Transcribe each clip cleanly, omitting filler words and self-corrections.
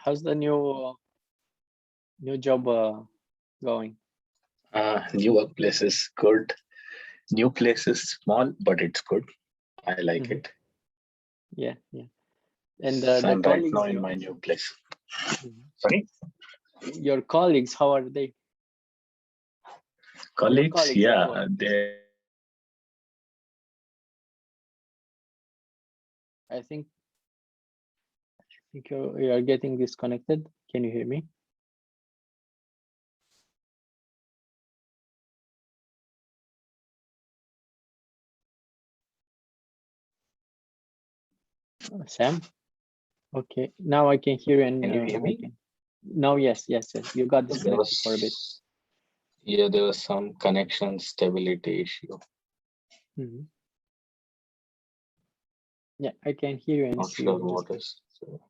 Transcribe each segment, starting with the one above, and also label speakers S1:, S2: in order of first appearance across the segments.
S1: how's the new job going?
S2: New workplace is good. New place is small, but it's good. I like it.
S1: Yeah. And
S2: So
S1: the
S2: I'm right
S1: colleagues,
S2: now in my new place. Sorry,
S1: your colleagues, how are they?
S2: colleagues.
S1: at
S2: Yeah,
S1: work. I think you are getting disconnected. Can you hear me? Sam? Okay, now I can hear you. And
S2: Can you hear me?
S1: Now, yes. You got
S2: There
S1: disconnected for a bit.
S2: was there was some connection stability issue.
S1: Yeah, I can hear you and
S2: Not
S1: see
S2: sure
S1: you.
S2: what is. So,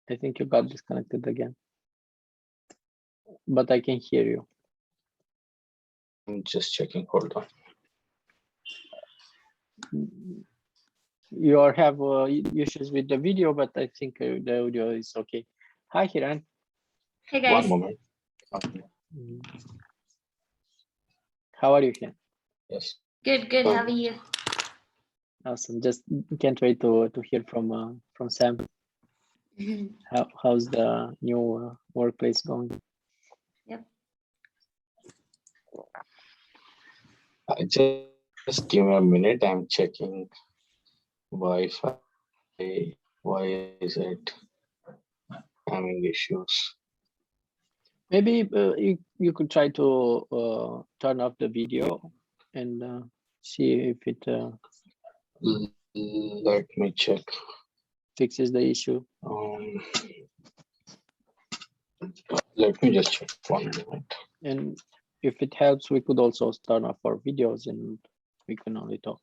S1: I think you got disconnected again, but I can hear you.
S2: I'm just checking. Hold on.
S1: You have issues with the video, but I think the audio is okay. Hi, Hiran.
S3: Hey guys.
S2: One moment.
S1: How are you, Hiran?
S2: Yes.
S3: Good. How are you?
S1: Awesome. Just can't wait to hear from Sam. How's the new workplace going?
S3: Yep.
S2: Just give me a minute. I'm checking Wi-Fi. Why is it having issues?
S1: Maybe you could try to turn off the video and see if it
S2: Let me check.
S1: fixes the issue.
S2: Let me just check 1 minute.
S1: And if it helps, we could also turn off our videos and we can only talk.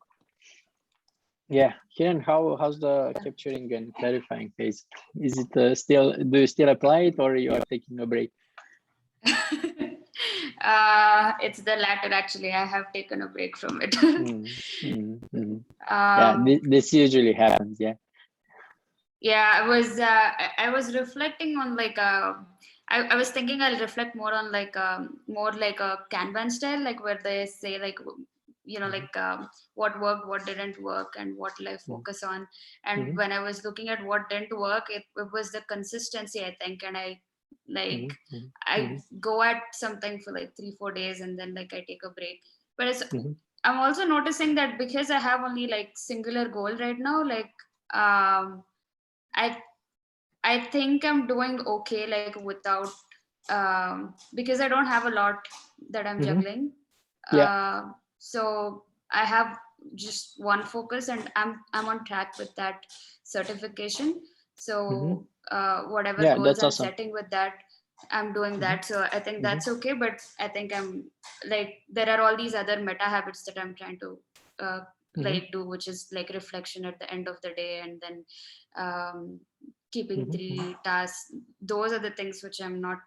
S1: Yeah, Hiran, how's the capturing and clarifying phase? Is it do you still apply it, or you are taking a break?
S3: It's the latter actually. I have taken a break from it.
S1: Yeah, this usually happens. Yeah.
S3: Yeah, I was reflecting on like I was thinking I'll reflect more on like more like a Kanban style, like where they say like like what worked, what didn't work, and what will I focus on. And when I was looking at what didn't work, it was the consistency, I think. And I I go at something for like 3-4 days and then like I take a break. But it's I'm also noticing that because I have only like singular goal right now, like I think I'm doing okay, like without because I don't have a lot that I'm juggling.
S1: Yeah.
S3: So I have just one focus, and I'm on track with that certification. So whatever goals I'm setting with that, I'm doing that. So I think that's okay. But I think I'm like there are all these other meta habits that I'm trying to like do, which is like reflection at the end of the day, and then keeping 3 tasks. Those are the things which I'm not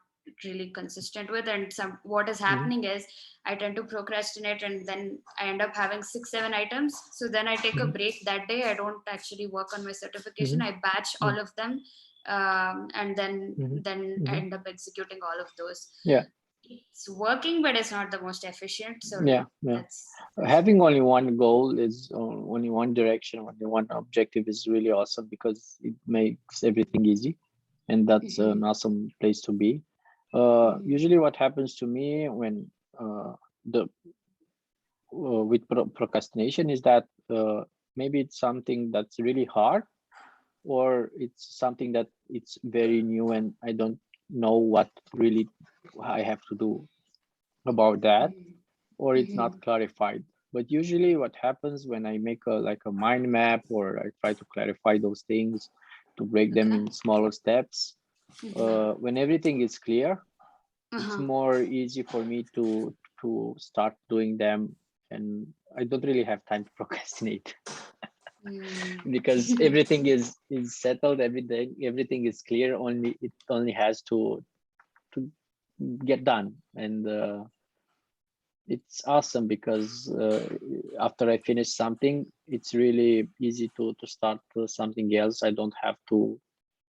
S3: really consistent with. And what is happening is I tend to procrastinate, and then I end up having 6-7 items. So then I take a break that day. I don't actually work on my certification. I batch all of them, and then I end up executing all of those.
S1: Yeah,
S3: it's working, but it's not the most efficient. So
S1: yeah. Having only one goal is only one direction, only one objective is really awesome, because it makes everything easy, and that's an awesome place to be. Usually what happens to me when with procrastination is that maybe it's something that's really hard, or it's something that it's very new and I don't know what really I have to do about that, or it's not clarified. But usually what happens when I make a mind map, or I try to clarify those things, to break them in smaller steps, when everything is clear, it's more easy for me to start doing them, and I don't really have time to procrastinate. Because everything is settled, everything is clear, it only has to get done. And it's awesome because after I finish something, it's really easy to start something else. I don't have to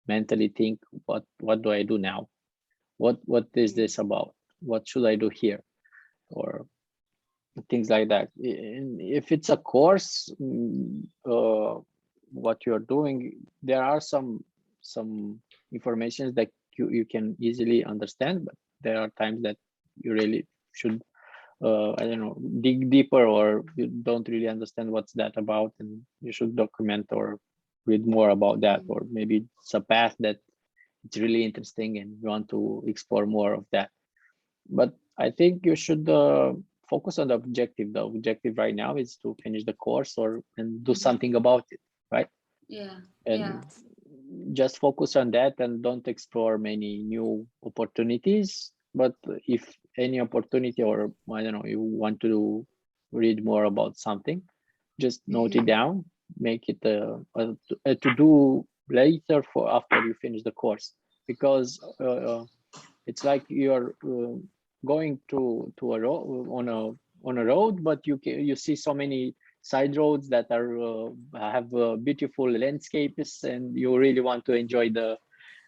S1: mentally think what do I do now? What is this about? What should I do here? Or things like that. If it's a course, what you're doing, there are some informations that you can easily understand, but there are times that you really should I don't know, dig deeper, or you don't really understand what's that about, and you should document or read more about that, or maybe it's a path that it's really interesting and you want to explore more of that. But I think you should focus on the objective. The objective right now is to finish the course and do something about it, right?
S3: Yeah.
S1: And just focus on that and don't explore many new opportunities. But if any opportunity, or I don't know, you want to read more about something, just note it down, make it a to do later for after you finish the course, because it's like you're going to a road on a road, but you see so many side roads that are have beautiful landscapes, and you really want to enjoy the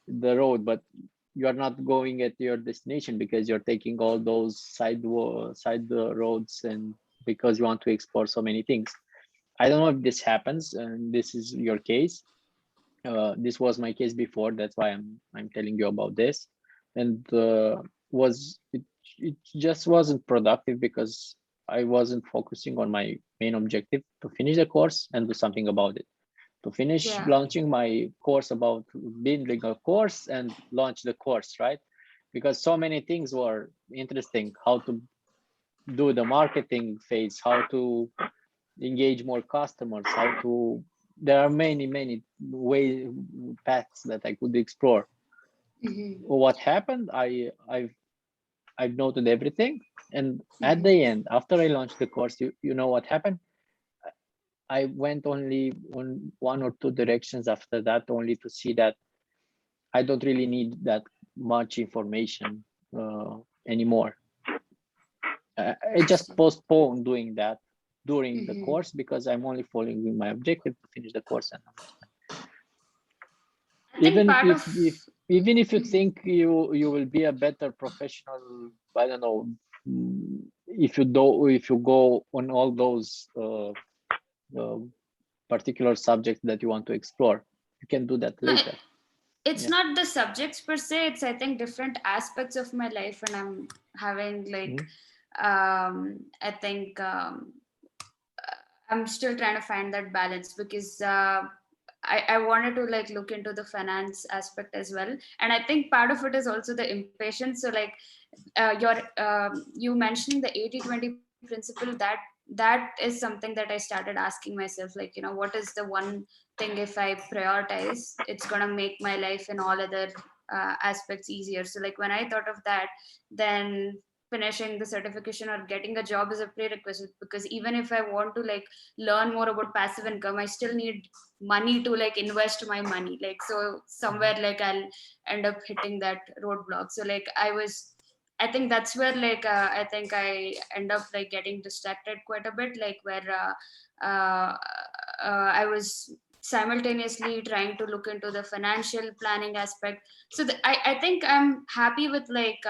S1: road, but you are not going at your destination because you're taking all those side roads, and because you want to explore so many things. I don't know if this happens and this is your case. This was my case before, that's why I'm telling you about this. And was it just wasn't productive because I wasn't focusing on my main objective, to finish the course and do something about it, to finish launching my course, about building a course and launch the course, right? Because so many things were interesting: how to do the marketing phase, how to engage more customers, how to, there are many way paths that I could explore. What happened, I've noted everything, and at the end, after I launched the course, you know what happened? I went only on one or two directions after that, only to see that I don't really need that much information anymore. I just postponed doing that during the course because I'm only following my objective to finish the course. And even if you think you will be a better professional, I don't know, if you go on all those particular subjects that you want to explore, you can do that later.
S3: It's not the subjects per se, it's I think different aspects of my life, and I'm having like I think I'm still trying to find that balance, because I wanted to like look into the finance aspect as well, and I think part of it is also the impatience. So like you mentioning the 80-20 principle, that is something that I started asking myself, like, what is the one thing, if I prioritize, it's gonna make my life in all other aspects easier. So like when I thought of that, then finishing the certification or getting a job is a prerequisite, because even if I want to like learn more about passive income, I still need money to like invest my money, like, so somewhere like I'll end up hitting that roadblock. So like I think that's where like I think I end up like getting distracted quite a bit, like where I was simultaneously trying to look into the financial planning aspect. So I think I'm happy with like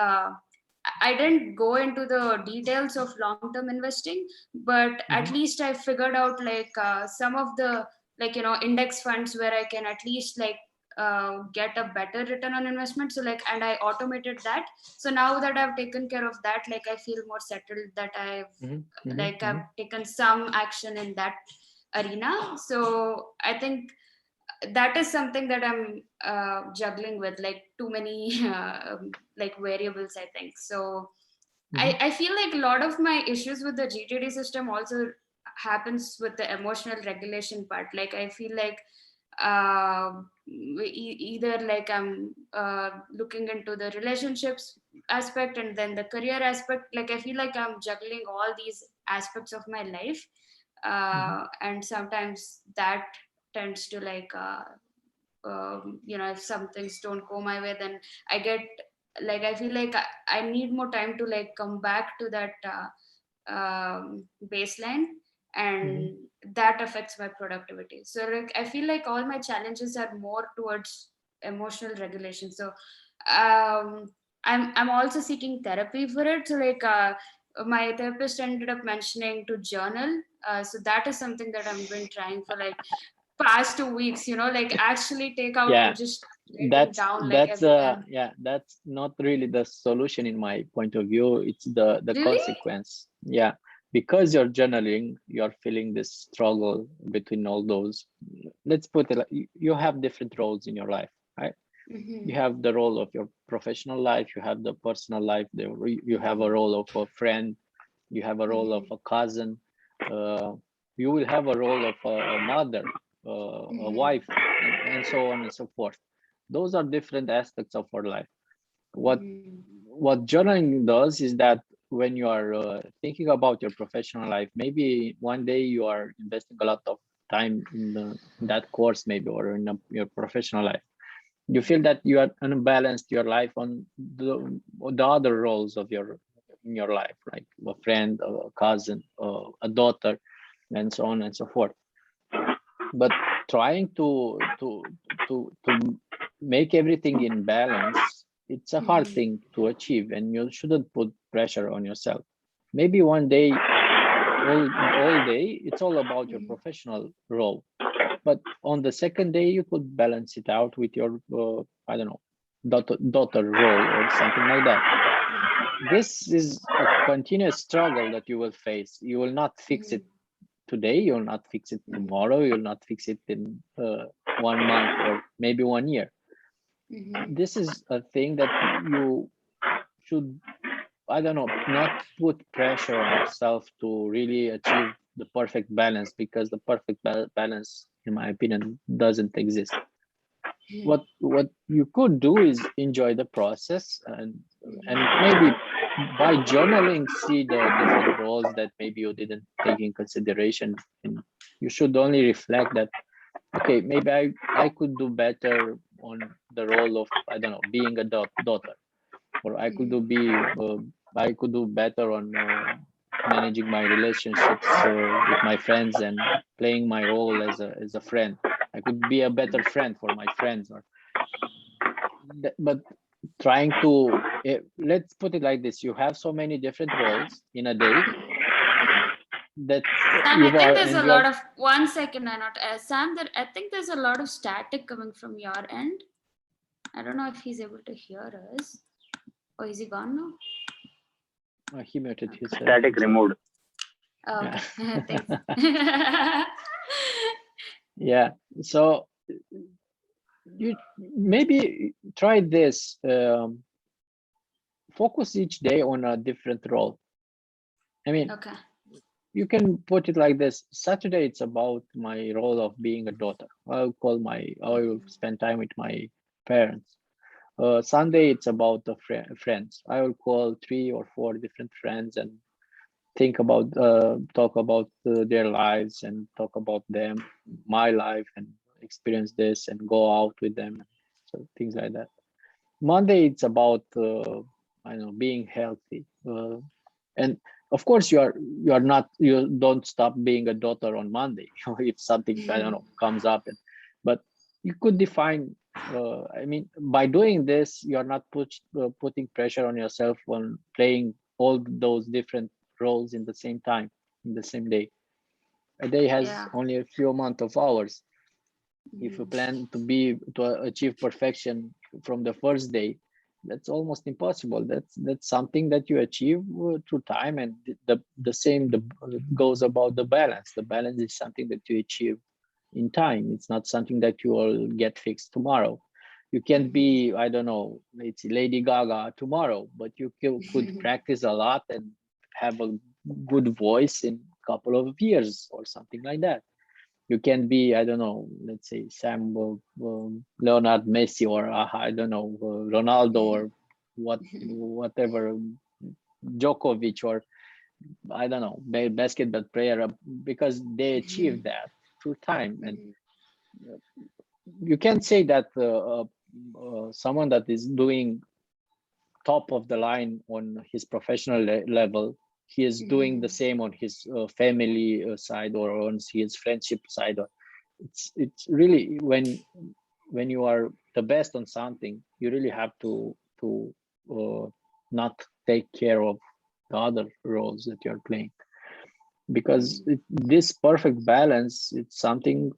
S3: I didn't go into the details of long-term investing, but at least I figured out like some of the, like, index funds where I can at least like get a better return on investment. So like, and I automated that. So now that I've taken care of that, like I feel more settled that I've taken some action in that arena. So I think that is something that I'm juggling with, like too many like variables, I think. So I feel like a lot of my issues with the GTD system also happens with the emotional regulation part. Like I feel like either like I'm looking into the relationships aspect and then the career aspect. Like I feel like I'm juggling all these aspects of my life, and sometimes that tends to like if some things don't go my way, then I get like, I feel like I need more time to like come back to that baseline, and that affects my productivity. So like I feel like all my challenges are more towards emotional regulation. So I'm also seeking therapy for it. So like my therapist ended up mentioning to journal. So that is something that I've been trying for like past 2 weeks, like actually take out and just write down like everything.
S1: That's not really the solution in my point of view. It's the
S3: Really?
S1: consequence. Yeah, because you're journaling, you're feeling this struggle between all those. Let's put it like you have different roles in your life, right? You have the role of your professional life, you have the personal life, you have a role of a friend, you have a role of a cousin, you will have a role of a mother, a wife, and so on and so forth. Those are different aspects of our life. What journaling does is that when you are thinking about your professional life, maybe one day you are investing a lot of time in that course, maybe, or in your professional life. You feel that you are unbalanced your life on the other roles of in your life, like a friend, a cousin, a daughter, and so on and so forth. But trying to make everything in balance, it's a hard thing to achieve, and you shouldn't put pressure on yourself. Maybe one day, all day, it's all about your professional role, but on the second day you could balance it out with your I don't know, daughter role or something like that. This is a continuous struggle that you will face. You will not fix it today, you'll not fix it tomorrow, you'll not fix it in 1 month or maybe 1 year. This is a thing that you should, I don't know, not put pressure on yourself to really achieve the perfect balance, because the perfect balance, in my opinion, doesn't exist. What you could do is enjoy the process, and maybe by journaling, see the different roles that maybe you didn't take in consideration, and you should only reflect that, okay, maybe I could do better on the role of, I don't know, being a daughter, or I could do better on managing my relationships with my friends and playing my role as a friend. I could be a better friend for my friends, but trying to let's put it like this: you have so many different roles in a day that
S3: Sam, I think there's a lot of 1 second. Sam, I think there's a lot of static coming from your end. I don't know if he's able to hear us. Or is he gone now?
S1: He muted his
S4: static removed.
S3: Oh, okay. Thanks.
S1: Yeah, so you maybe try this. Focus each day on a different role. I mean,
S3: okay.
S1: You can put it like this: Saturday, it's about my role of being a daughter. I will spend time with my parents. Sunday, it's about the friends. I will call 3 or 4 different friends and talk about their lives, and talk about them, my life, and experience this, and go out with them. So things like that. Monday, it's about I don't know, being healthy, and of course you don't stop being a daughter on Monday if something, I don't know, comes up, but you could define. I mean, by doing this, you're not putting pressure on yourself on playing all those different roles in the same time, in the same day. A day has only a few amount of hours. If you plan to achieve perfection from the first day, that's almost impossible. That's something that you achieve through time, and the same goes about the balance. The balance is something that you achieve in time. It's not something that you will get fixed tomorrow. You can't be, I don't know, it's Lady Gaga tomorrow, but you could practice a lot and have a good voice in a couple of years or something like that. You can be, I don't know, let's say Leonard Messi, or I don't know, Ronaldo, or whatever, Djokovic, or I don't know, basketball player, because they achieved that through time. And you can't say that someone that is doing top of the line on his professional level he is doing the same on his family side or on his friendship side. Or it's really when you are the best on something, you really have to not take care of the other roles that you're playing, because this perfect balance, it's something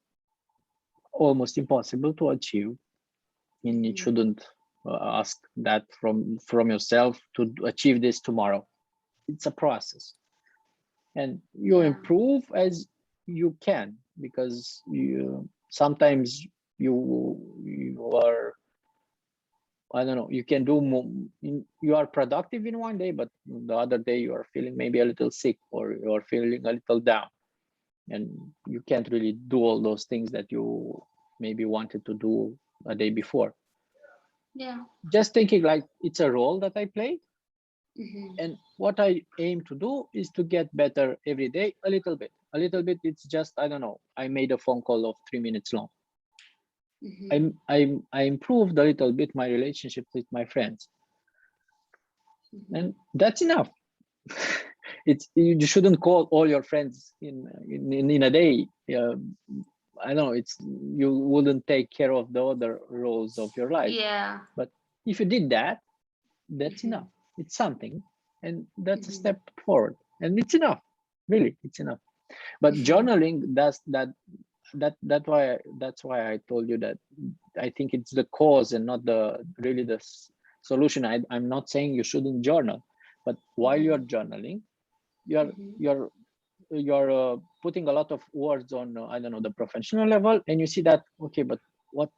S1: almost impossible to achieve, and you shouldn't ask that from yourself to achieve this tomorrow. It's a process, and you improve as you can, because you sometimes you are, I don't know, you can do more, you are productive in one day, but the other day you are feeling maybe a little sick, or you are feeling a little down, and you can't really do all those things that you maybe wanted to do a day before. Just thinking like it's a role that I play, and what I aim to do is to get better every day, a little bit. It's just, I don't know, I made a phone call of 3 minutes long. I improved a little bit my relationship with my friends, and that's enough. You shouldn't call all your friends in a day. I don't know, it's, you wouldn't take care of the other roles of your life. But if you did that, that's enough. It's something, and that's a step forward, and it's enough. Really, it's enough. But journaling, that's why I told you that I think it's the cause and not really the solution. I'm not saying you shouldn't journal, but while you're journaling, you're putting a lot of words on I don't know, the professional level, and you see that, okay, but what,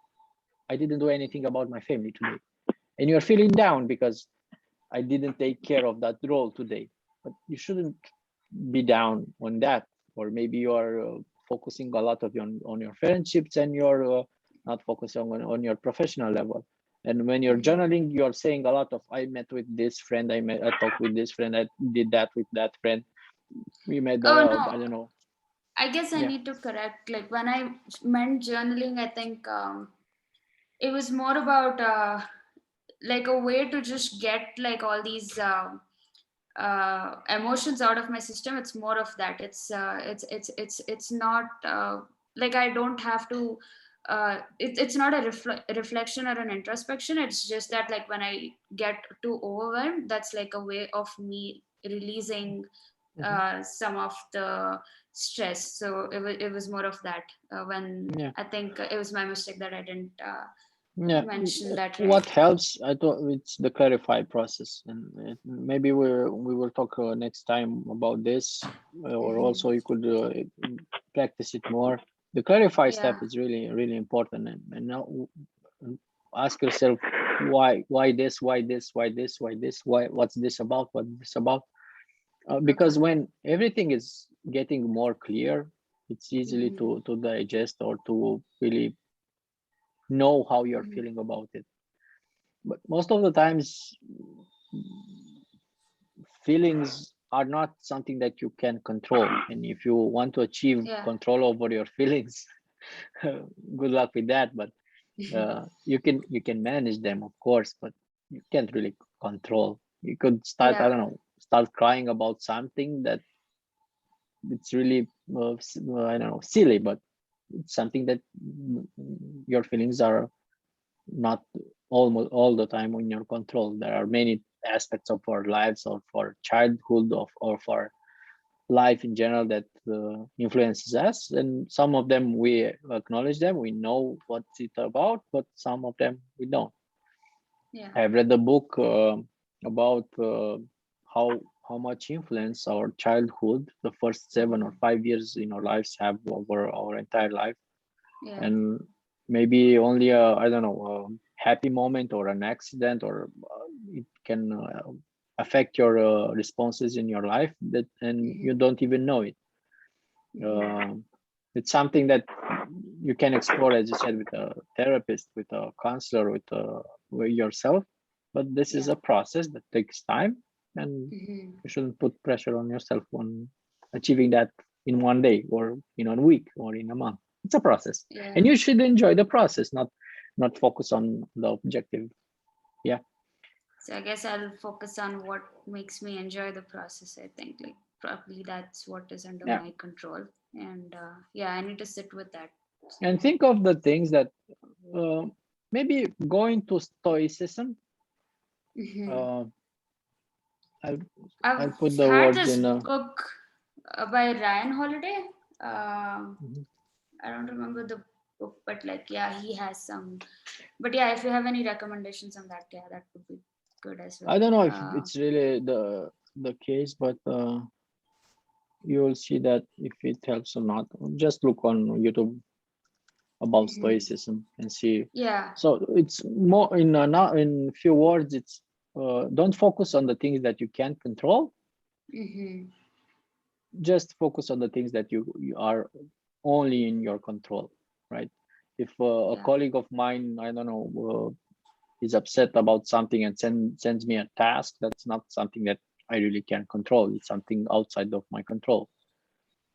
S1: I didn't do anything about my family today, and you're feeling down because I didn't take care of that role today. But you shouldn't be down on that. Or maybe you're focusing a lot on your friendships, and you're not focusing on your professional level. And when you're journaling, you're saying a lot of, I met with this friend, I talked with this friend, I did that with that friend, we made that out. I don't know.
S3: I guess I need to correct, like when I meant journaling, I think it was more about like a way to just get like all these emotions out of my system. It's more of that. It's not like I don't have to it's not a reflection or an introspection. It's just that like when I get too overwhelmed, that's like a way of me releasing some of the stress. So it was more of that when I think it was my mistake that I didn't mention that right.
S1: What helps, I thought, it's the clarify process, and maybe we will talk next time about this, or also you could practice it more. The clarify step is really important, and now ask yourself why this, what's this about, because when everything is getting more clear, it's easily to digest, or to really know how you're feeling about it. But most of the times, feelings are not something that you can control, and if you want to achieve control over your feelings, good luck with that. But you can manage them, of course, but you can't really control. You could start, I don't know, start crying about something that it's really I don't know, silly, but it's something that your feelings are not almost all the time in your control. There are many aspects of our lives, or for childhood, or for life in general, that influences us, and some of them we acknowledge them, we know what's it about, but some of them we don't. I've read the book about how much influence our childhood, the first 7 or 5 years in our lives, have over our entire life. And maybe only I don't know, a happy moment or an accident, or it can affect your responses in your life, that and you don't even know it. It's something that you can explore, as you said, with a therapist, with a counselor, with yourself. But this is a process that takes time, and you shouldn't put pressure on yourself on achieving that in one day, or in a week, or in a month. It's a process, and you should enjoy the process, not focus on the objective.
S3: So I guess I'll focus on what makes me enjoy the process. I think like probably that's what is under my control, and I need to sit with that.
S1: And think of the things that maybe going to stoicism. I'll put the
S3: had
S1: words
S3: this
S1: in a
S3: book by Ryan Holiday. I don't remember the book, but like he has some. But if you have any recommendations on that, that would be good as well.
S1: I don't know if it's really the case, but you will see that if it helps or not. Just look on YouTube about stoicism and see. So it's more in few words. It's don't focus on the things that you can't control. Just focus on the things that you are only in your control, right? If a colleague of mine, I don't know, is upset about something and sends me a task, that's not something that I really can control. It's something outside of my control.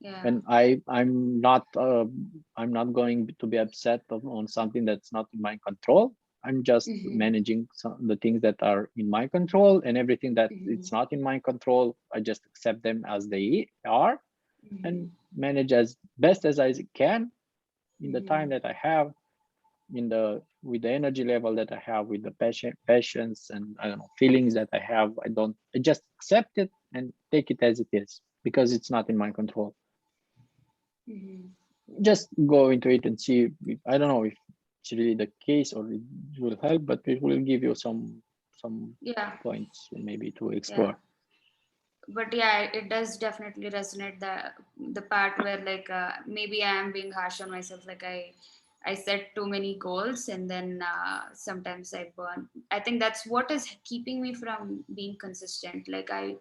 S1: And I'm not going to be upset on something that's not in my control. I'm just managing the things that are in my control, and everything that it's not in my control, I just accept them as they are and manage as best as I can in the time that I have, with the energy level that I have, with the passions and I don't know, feelings that I have. I just accept it and take it as it is, because it's not in my control. Just go into it and see. I don't know if it's really the case or it will help, but it will give you some points maybe to explore.
S3: But it does definitely resonate, the part where like maybe I am being harsh on myself. Like I set too many goals, and then sometimes I burn. I think that's what is keeping me from being consistent. Like I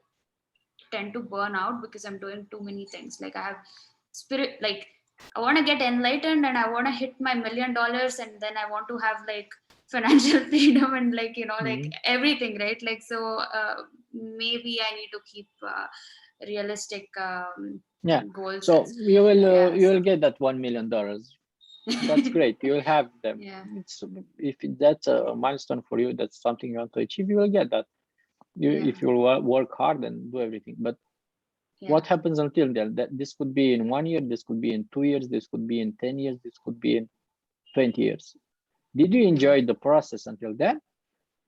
S3: tend to burn out because I'm doing too many things. Like I have spirit, like I want to get enlightened and I want to hit my $1 million, and then I want to have like financial freedom and like like everything, right? Like so maybe I need to keep realistic goals.
S1: So you will get that $1 million. That's great. You'll have them. If that's a milestone for you, that's something you want to achieve, you will get that. If you work hard and do everything. But what happens until then? That this could be in 1 year, this could be in 2 years, this could be in 10 years, this could be in 20 years. Did you enjoy the process until then?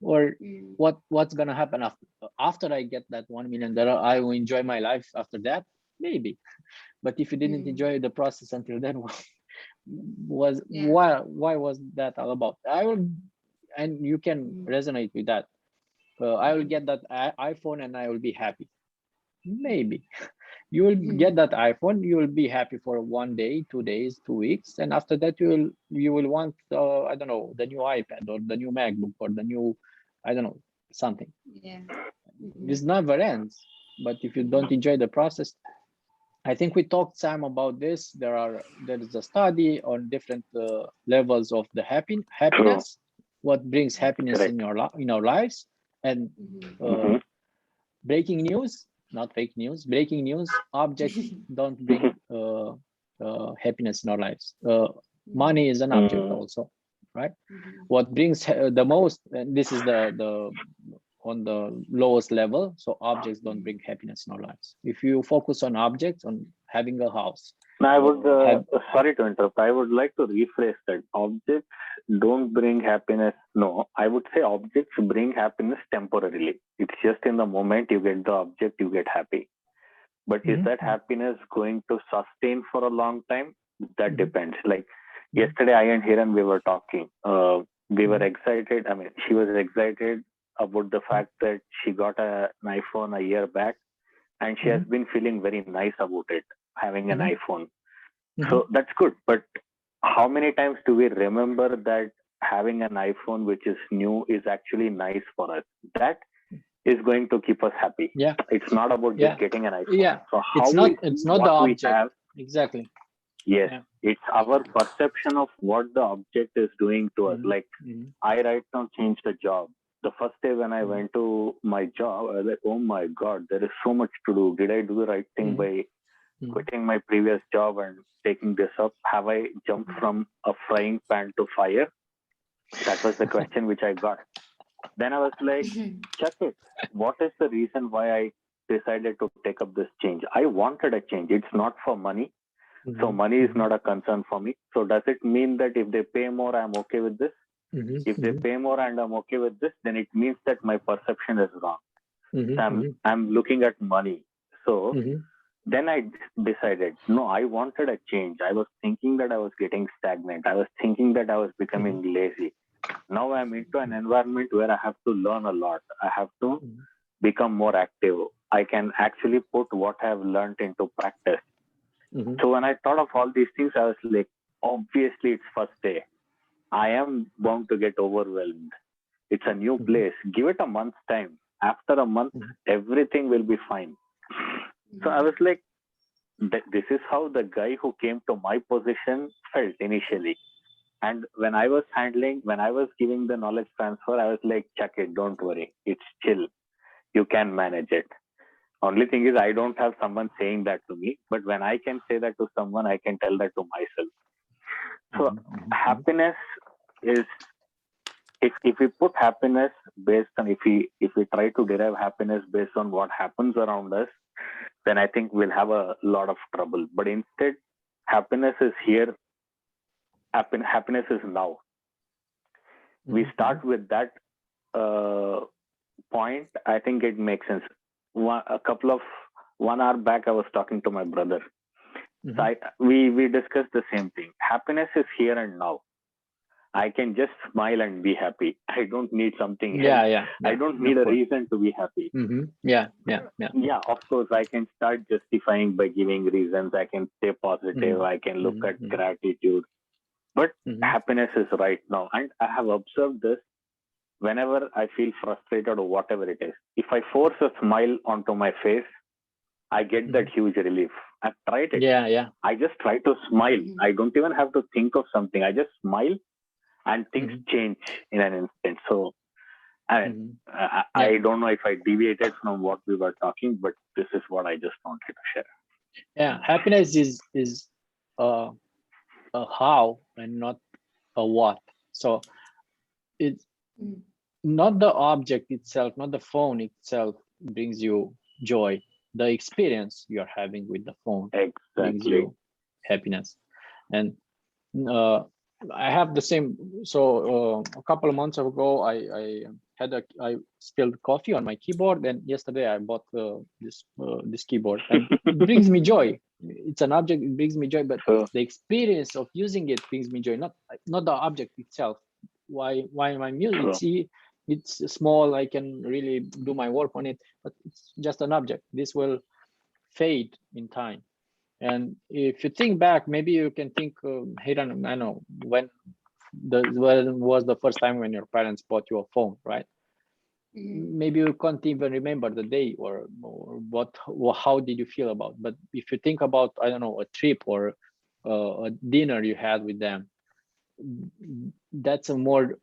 S1: Or what's gonna happen after I get that $1 million? I will enjoy my life after that, maybe. But if you didn't enjoy the process until then, why was that all about? And you can resonate with that. I will get that iPhone and I will be happy. Maybe you will get that iPhone, you will be happy for 1 day, 2 days, 2 weeks, and after that you will want I don't know, the new iPad or the new MacBook or the new, I don't know, something. This never ends. But if you don't enjoy the process, I think we talked, Sam, about this. There is a study on different levels of the happiness. What brings happiness in our lives, and breaking news, not fake news. Breaking news: objects don't bring happiness in our lives. Money is an object also, right? What brings the most, and this is the on the lowest level. So objects don't bring happiness in our lives. If you focus on objects, on having a house.
S4: I would, sorry to interrupt, I would like to rephrase that. Objects don't bring happiness. No, I would say objects bring happiness temporarily. It's just in the moment you get the object, you get happy. But is that happiness going to sustain for a long time? That depends. Like yesterday, I and Hiran, we were talking. We were excited. I mean, she was excited about the fact that she got an iPhone a year back, and she has been feeling very nice about it, having an iPhone. So that's good. But how many times do we remember that having an iPhone which is new is actually nice for us? That is going to keep us happy. It's not about just getting an iPhone. So how
S1: it's not the object. Exactly.
S4: Yes, it's our perception of what the object is doing to us. Like I right now changed the job. The first day when I went to my job, I was like, oh my God, there is so much to do. Did I do the right thing by quitting my previous job and taking this up? Have I jumped from a frying pan to fire? That was the question which I got. Then I was like, check it. What is the reason why I decided to take up this change? I wanted a change. It's not for money. So money is not a concern for me. So does it mean that if they pay more, I'm okay with this? If they pay more and I'm okay with this, then it means that my perception is wrong. So I'm looking at money. So then I decided, no, I wanted a change. I was thinking that I was getting stagnant. I was thinking that I was becoming lazy. Now I'm into an environment where I have to learn a lot. I have to become more active. I can actually put what I have learned into practice. So when I thought of all these things, I was like, obviously it's first day. I am bound to get overwhelmed. It's a new place. Give it a month's time. After a month, everything will be fine. So I was like, this is how the guy who came to my position felt initially. And when I was giving the knowledge transfer, I was like, check it, don't worry. It's chill. You can manage it. Only thing is, I don't have someone saying that to me. But when I can say that to someone, I can tell that to myself. So happiness is, if we put happiness based on, if we try to derive happiness based on what happens around us, then I think we'll have a lot of trouble. But instead, happiness is here. Happiness is now. We start with that point. I think it makes sense. 1 hour back, I was talking to my brother. So we discussed the same thing. Happiness is here and now. I can just smile and be happy. I don't need something else. I don't need a reason to be happy.
S1: Yeah,
S4: of course, I can start justifying by giving reasons. I can stay positive. I can look at gratitude. But happiness is right now. And I have observed this whenever I feel frustrated or whatever it is. If I force a smile onto my face, I get that huge relief. I've tried it. I just try to smile. I don't even have to think of something. I just smile and things change in an instant. So I don't know if I deviated from what we were talking, but this is what I just wanted to share.
S1: Yeah, happiness is a how and not a what. So it's not the object itself, not the phone itself brings you joy. The experience you're having with the phone brings you happiness. And I have the same. So a couple of months ago, I spilled coffee on my keyboard, and yesterday I bought this keyboard, and it brings me joy. It's an object; it brings me joy, but the experience of using it brings me joy, not the object itself. Why my music? It's small. I can really do my work on it, but it's just an object. This will fade in time. And if you think back, maybe you can think, Hiran, I know when was the first time when your parents bought you a phone, right? Maybe you can't even remember the day or how did you feel about. But if you think about, I don't know, a trip or a dinner you had with them, that's a more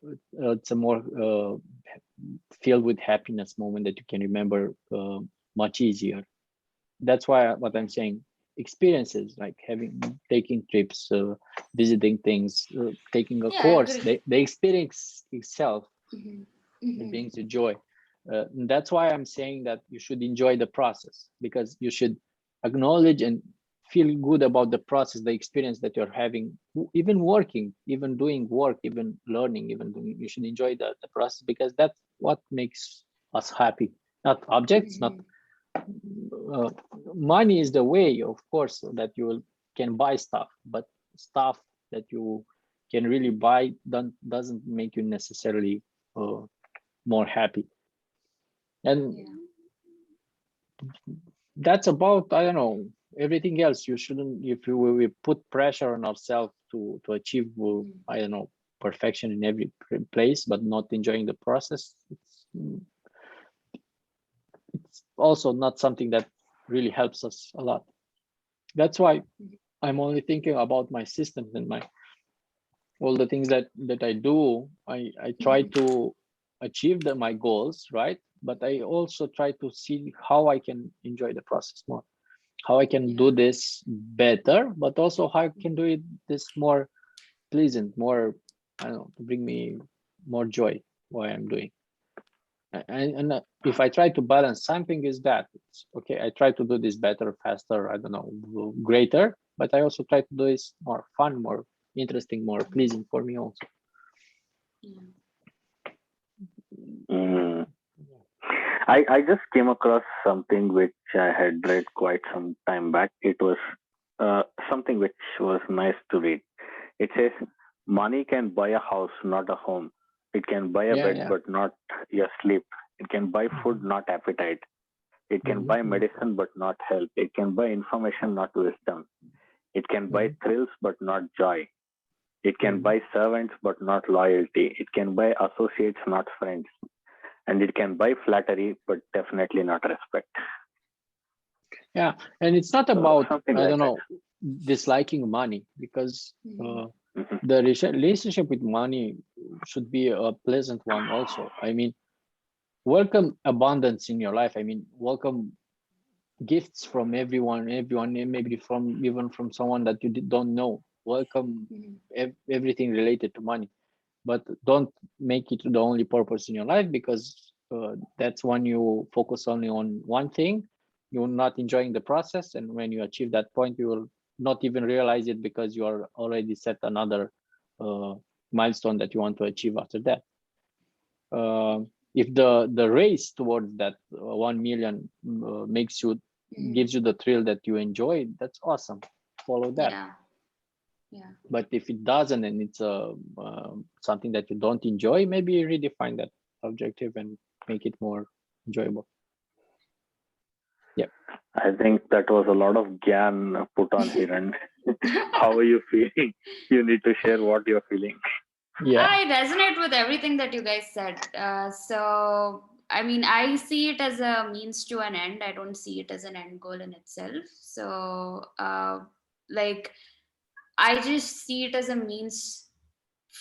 S1: filled with happiness moment that you can remember much easier. That's why what I'm saying. Experiences like taking trips, visiting things, taking a course, the experience itself it brings you joy. That's why I'm saying that you should enjoy the process, because you should acknowledge and feel good about the process, the experience that you're having, even working, even doing work, even learning, you should enjoy the process, because that's what makes us happy, not objects, not money is the way, of course, that you can buy stuff, but stuff that you can really buy doesn't make you necessarily more happy. And that's about, I don't know, everything else. You shouldn't, if we put pressure on ourselves to achieve, I don't know, perfection in every place, but not enjoying the process, it's also not something that really helps us a lot. That's why I'm only thinking about my systems and all the things that I do. I try to achieve my goals, right? But I also try to see how I can enjoy the process more, how I can do this better, but also how I can do this more pleasant, more, I don't know, to bring me more joy while I'm doing. And if I try to balance something, is that okay? I try to do this better, faster, I don't know, greater, but I also try to do this more fun, more interesting, more pleasing for me also.
S4: I just came across something which I had read quite some time back. It was something which was nice to read. It says, money can buy a house, not a home. It can buy a bed, but not your sleep. It can buy food, not appetite. It can buy medicine, but not health. It can buy information, not wisdom. It can buy thrills, but not joy. It can buy servants, but not loyalty. It can buy associates, not friends. And it can buy flattery, but definitely not respect.
S1: Yeah, and it's not about,
S4: something
S1: I
S4: like
S1: don't know, disliking money, because the relationship with money should be a pleasant one also. I mean, welcome abundance in your life. I mean, welcome gifts from everyone, and maybe from even from someone that you don't know. Welcome everything related to money, but don't make it the only purpose in your life, because that's when you focus only on one thing, you're not enjoying the process, and when you achieve that point, you will not even realize it, because you are already set another milestone that you want to achieve after that. If the race towards that 1 million makes you, gives you the thrill that you enjoy, that's awesome, follow that. But if it doesn't, and it's something that you don't enjoy, maybe redefine that objective and make it more enjoyable.
S4: I think that was a lot of gyan put on here. And how are you feeling? You need to share what you're feeling.
S3: I resonate with everything that you guys said. So, I mean, I see it as a means to an end. I don't see it as an end goal in itself. So, like, I just see it as a means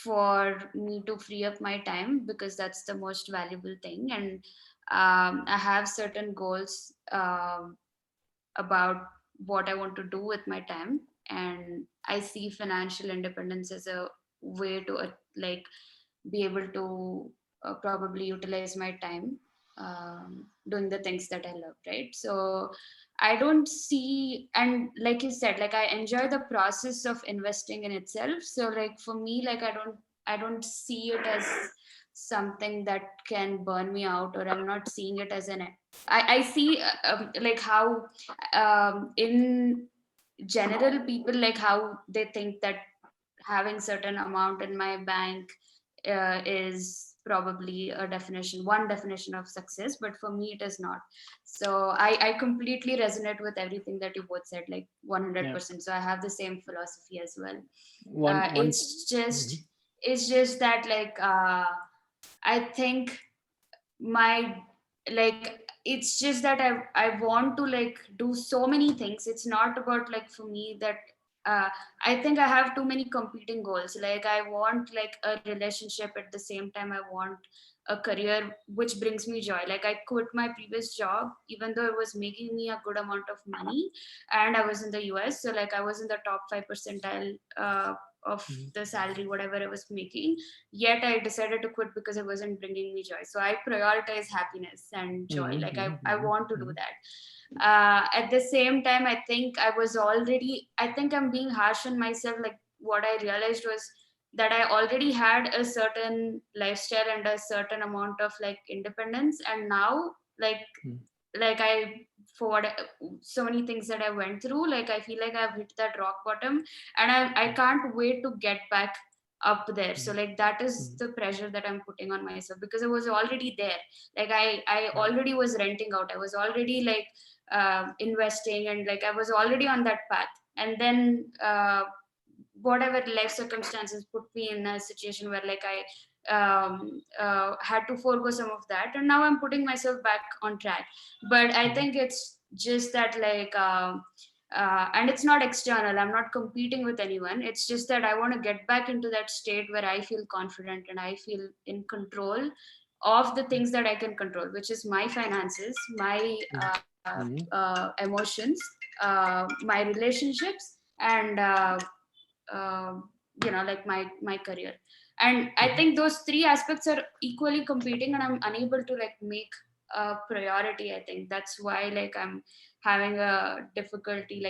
S3: for me to free up my time, because that's the most valuable thing. And I have certain goals about what I want to do with my time. And I see financial independence as a way to like be able to probably utilize my time doing the things that I love, right? So I don't see, and like you said, like I enjoy the process of investing in itself. So like for me, like I don't see it as something that can burn me out, or I'm not seeing it as I see like how in general people, like how they think that having certain amount in my bank is probably one definition of success, but for me it is not. So I completely resonate with everything that you both said, like 100%. So I have the same philosophy as well. It's just that like I think my like it's just that I want to like do so many things. It's not about like for me that I think I have too many competing goals. Like I want like a relationship, at the same time I want a career which brings me joy. Like I quit my previous job even though it was making me a good amount of money, and I was in the US, so like I was in the top 5 percentile of the salary whatever I was making, yet I decided to quit because it wasn't bringing me joy. So I prioritize happiness and joy. Like I want to do that. At the same time, I think I'm being harsh on myself. Like what I realized was that I already had a certain lifestyle and a certain amount of like independence, and now like I for what so many things that I went through, like I feel like I've hit that rock bottom, and I can't wait to get back up there. So like that is the pressure that I'm putting on myself, because I was already there. Like I already was renting out, I was already like investing, and like I was already on that path. And then whatever life circumstances put me in a situation where like I had to forego some of that, and now I'm putting myself back on track. But I think it's just that like and it's not external, I'm not competing with anyone. It's just that I want to get back into that state where I feel confident and I feel in control of the things that I can control, which is my finances, my emotions, my relationships, and like my career. And I think those three aspects are equally competing, and I'm unable to like make a priority. I think that's why like I'm having a difficulty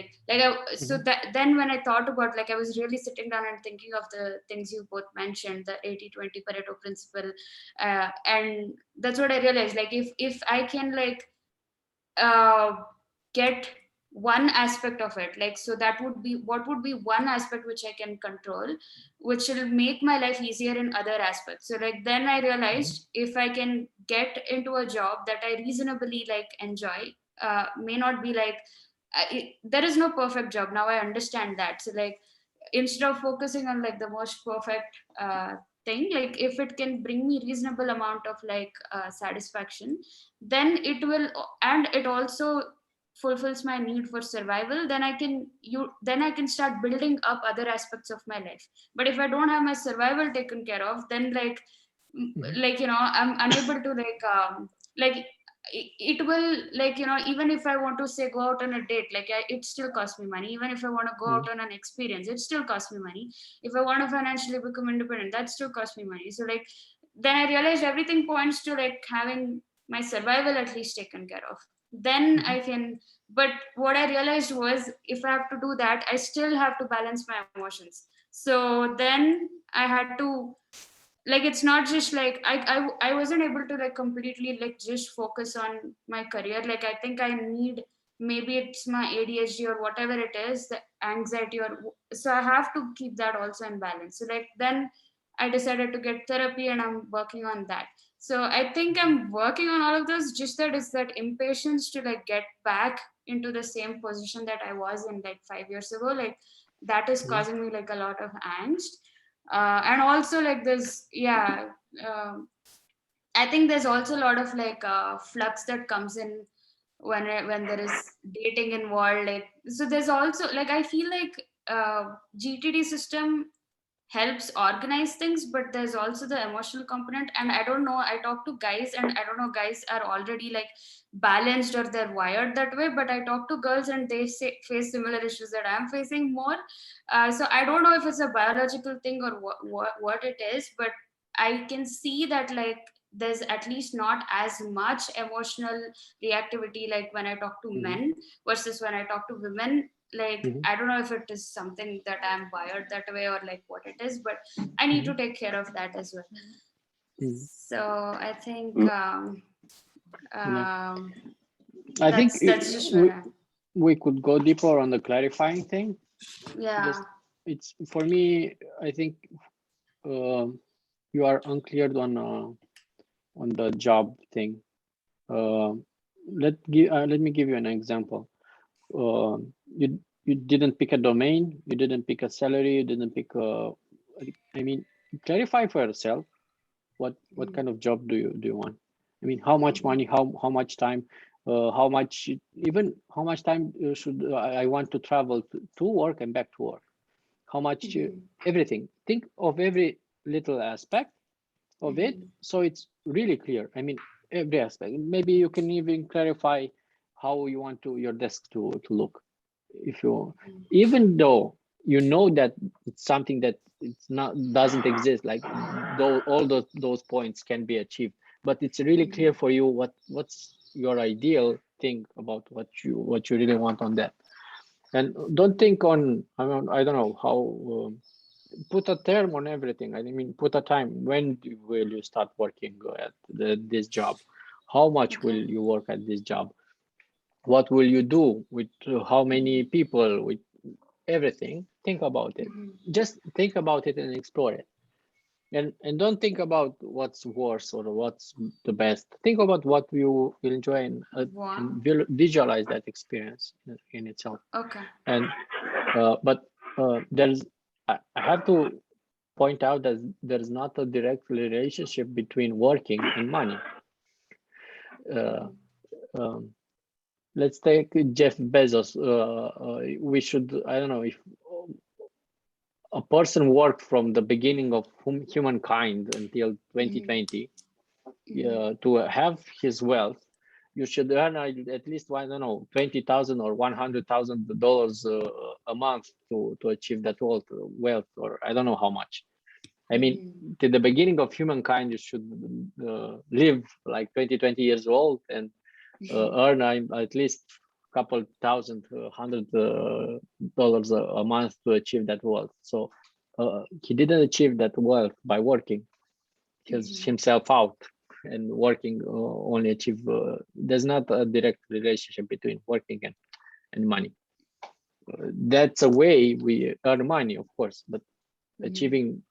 S3: so that then when I thought about, like, I was really sitting down and thinking of the things you both mentioned, the 80-20 Pareto principle, and that's what I realized, like if I can like get one aspect of it, like, so that would be what would be one aspect which I can control, which will make my life easier in other aspects. So like then I realized if I can get into a job that I reasonably like enjoy, may not be like there is no perfect job, now I understand that. So like instead of focusing on like the most perfect thing, like if it can bring me reasonable amount of like satisfaction, then it will, and it also fulfills my need for survival, then I can start building up other aspects of my life. But if I don't have my survival taken care of, then like I'm unable to like it will, like even if I want to say go out on a date, like it still costs me money. Even if I want to go out on an experience, it still costs me money. If I want to financially become independent, that still costs me money. So like then I realized everything points to like having my survival at least taken care of, then I can. But what I realized was, if I have to do that, I still have to balance my emotions. So then I had to, like, it's not just like I wasn't able to like completely like just focus on my career. Like I think I need, maybe it's my ADHD or whatever it is, the anxiety, or so I have to keep that also in balance. So like then I decided to get therapy, and I'm working on that. So I think I'm working on all of those. Just that is that impatience to like get back into the same position that I was in like 5 years ago. Like that is causing me like a lot of angst. And also like there's um, I think there's also a lot of like flux that comes in when there is dating involved. Like so there's also like I feel like GTD system helps organize things, but there's also the emotional component. And I don't know, I talk to guys, and I don't know, guys are already like balanced or they're wired that way, but I talk to girls and they face similar issues that I'm facing more. So I don't know if it's a biological thing or what it is, but I can see that like there's at least not as much emotional reactivity like when I talk to men versus when I talk to women. Like I don't know if it is something that I'm wired that way or like what it is, but I need to take care of that as well. So I think
S1: I think
S3: that's just
S1: we could go deeper on the clarifying thing. It's for me, I think you are unclear on the job thing. Let me give you an example. You didn't pick a domain, you didn't pick a salary, you didn't pick I mean, clarify for yourself what kind of job do you want. I mean, how much money, how much time, how much time should I want to travel to work and back to work, how much everything. Think of every little aspect of it, so it's really clear. I mean, every aspect. Maybe you can even clarify how you want your desk to look. If you, even though you know that it's something that doesn't exist, like all those points can be achieved, but it's really clear for you what's your ideal thing about what you really want on that. And don't think on, I don't know how, put a term on everything. I mean, put a time. When will you start working at this job? How much will you work at this job? What will you do with how many people, with everything? Think about it. Just think about it and explore it. And don't think about what's worse or what's the best. Think about what you will enjoy and visualize that experience in itself.
S3: Okay.
S1: And but I have to point out that there's not a direct relationship between working and money. Let's take Jeff Bezos. We should, I don't know, if a person worked from the beginning of humankind until 2020 to have his wealth, you should earn at least, I don't know, $20,000 or $100,000 a month to achieve that wealth, or I don't know how much. I mean, to the beginning of humankind, you should live like 20 years old and earn at least a couple thousand, $100 a month to achieve that wealth. So he didn't achieve that wealth by working himself out, and working only achieve. There's not a direct relationship between working and money. That's a way we earn money, of course, but achieving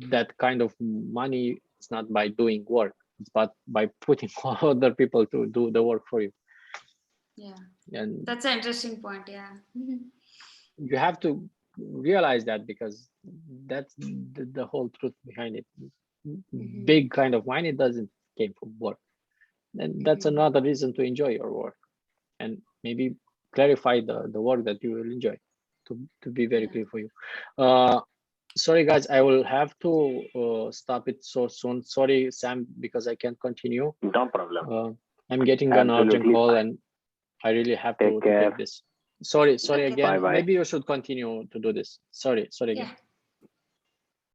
S1: that kind of money, it's not by doing work, but by putting other people to do the work for you.
S3: Yeah,
S1: and
S3: that's an interesting point. Yeah.
S1: You have to realize that, because that's the whole truth behind it. Big kind of money doesn't came from work, and that's another reason to enjoy your work, and maybe clarify the work that you will enjoy, to be very clear for you. Sorry guys, I will have to stop it so soon. Sorry Sam, because I can't continue.
S4: No problem.
S1: I'm getting an urgent call and I really have to take this. Sorry
S3: Okay.
S1: again.
S4: Bye-bye.
S1: Maybe you should continue to do this. Sorry again.
S3: Yeah.